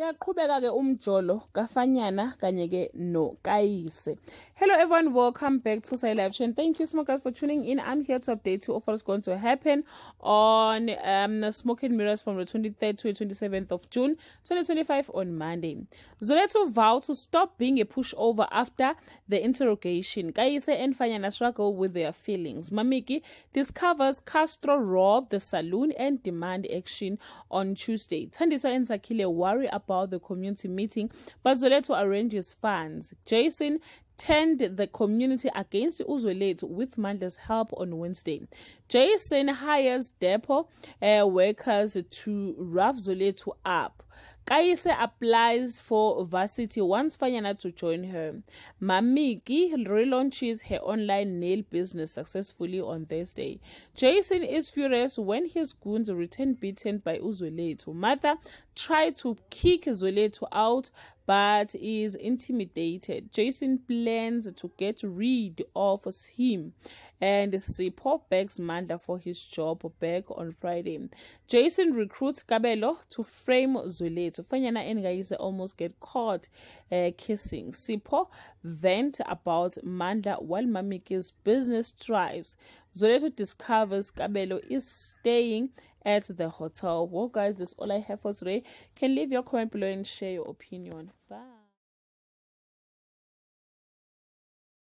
uyaqhubeka ke umjolo kafanyana kanye ke no kayise. Hello everyone, welcome back to Sai Live Chain. Thank you so much guys for tuning in. I'm here to update you of what's going to happen on the Smoke and Mirrors from the 23rd to the 27th of June 2025 on Monday. Zolethu vowed to stop being a pushover after the interrogation. Kayise and Fanyana struggle with their feelings. Mamiki discovers Castro robbed the saloon and demand action on Tuesday. Thandiswa and Sakile worry about the community meeting, but Zolethu arranges funds. Jason turned the community against Uzwelethu with Mandla's help on Wednesday. Jason hires depot workers to rough Zolethu up. Kayise applies for varsity, wants Fanyana to join her. Mamiki relaunches her online nail business successfully on Thursday. Jason is furious when his goons return beaten by Uzwelethu. Martha tried to kick Zolethu out but is intimidated. Jason plans to get rid of him and Sipho begs Mandla for his job back on Friday. Jason recruits Kabelo to frame Zolethu. Fanyana and Kayise almost get caught kissing. Sipho vent about Mandla while Mamiki's business thrives. Zolethu discovers Kabelo is staying at the hotel. Well guys, that's all I have for today. Can leave your comment below and share your opinion. Bye.